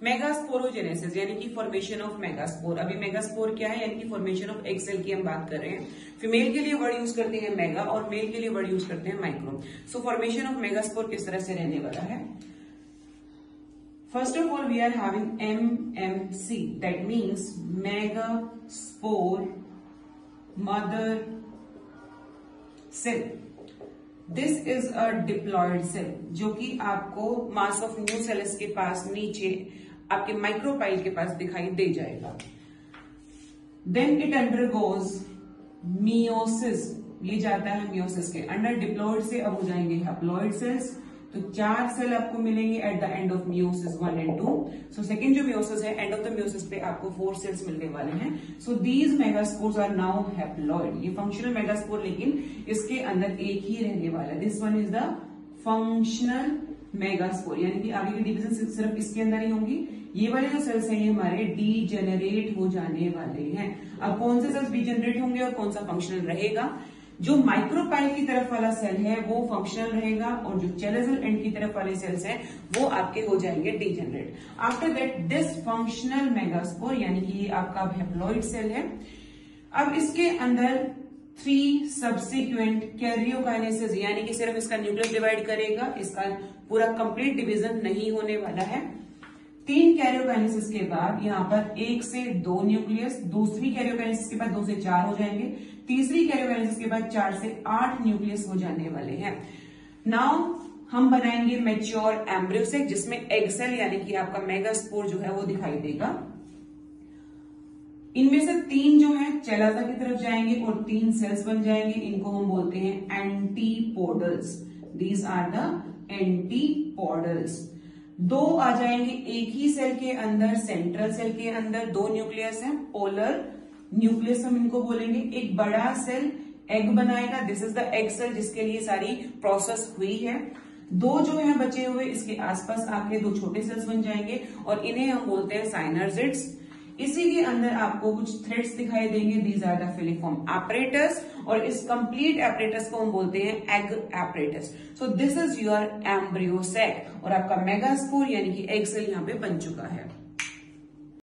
Megasporogenesis यानी कि formation of megaspore. अभी मेगास्पोर क्या है, यानी कि फॉर्मेशन ऑफ एग सेल की हम बात कर रहे हैं। फीमेल के लिए वर्ड यूज करते हैं मेगा और मेल के लिए वर्ड यूज करते हैं micro. So formation of megaspore किस तरह से रहने वाला है? First of all, we are having MMC, that means megaspore mother cell. This is a diploid cell, जो कि आपको मास ऑफ न्यू सेल्स के पास नीचे आपके माइक्रोपाइल के पास दिखाई दे जाएगा। Then it undergoes meiosis, ये जाता है मियोसिस के अंडर। डिप्लॉइड से अब हो जाएंगे हैप्लॉइड सेल्स। तो 4 सेल आपको मिलेंगे at the end of meiosis 1 and 2। So second जो मियोसिस है, एंड ऑफ द मियोसिस पे आपको 4 सेल्स मिलने वाले हैं। So these megaspores are now haploid. ये फंक्शनल मेगास्पोर, लेकिन इसके अंदर एक ही रहने वाला है। This one is the functional megaspore, यानी कि आगे की डिवीजन सिर्फ इसके अंदर ही होंगी। ये वाले जो सेल्स हैं ये हमारे डीजेनरेट हो जाने वाले हैं। अब कौन से सेल्स डीजेनरेट होंगे और कौन सा फंक्शनल रहेगा? जो माइक्रोपाइल की तरफ वाला सेल है वो फंक्शनल रहेगा और जो चेलेजल एंड की तरफ वाले सेल्स हैं वो आपके हो जाएंगे degenerate. After that dysfunctional megaspore, यानी कि ये आपका हैप्लॉइड सेल है। अब इसके अंदर 3 सब्सिक्वेंट कैरियोकाइनेसिस, यानी कि सिर्फ इसका न्यूक्लियस डिवाइड करेगा, इसका पूरा कंप्लीट डिवीजन नहीं होने वाला है। 3 कैरियोकाइनेसिस के बाद यहाँ पर 1 से 2 न्यूक्लियस, दूसरी कैरियोकाइनेसिस के बाद 2 से 4 हो जाएंगे, तीसरी कैरियोकाइनेसिस के बाद 4 से 8 न्यूक्लियस हो जाने वाले हैं। नाउ हम बनाएंगे मैच्योर एम्ब्रियो सेल, जिसमें एग सेल यानी कि आपका मेगास्पोर जो है वो दिखाई देगा। इनमें से 3 जो है चेलाजा की तरफ जाएंगे और 3 सेल्स बन जाएंगे। इनको हम बोलते हैं antipodals. These are the antipodals. 2 आ जाएंगे एक ही सेल के अंदर, सेंट्रल सेल के अंदर 2 न्यूक्लियस हैं, पोलर न्यूक्लियस हम इनको बोलेंगे। एक बड़ा सेल एग बनाएगा, this is the egg cell जिसके लिए सारी प्रोसेस हुई है। 2 जो है बचे हुए इसके आसपास आके 2 छोटे सेल्स बन जाएंगे और इन्हें हम बोलते हैं साइनर्जिड्स। इसी के अंदर आपको कुछ थ्रेड्स दिखाई देंगे, these are the filiform apparatus, और इस कंप्लीट एपरेटस को हम बोलते हैं egg apparatus. So this is your embryo sac और आपका मेगास्पोर यानी कि एग सेल यहाँ पे बन चुका है।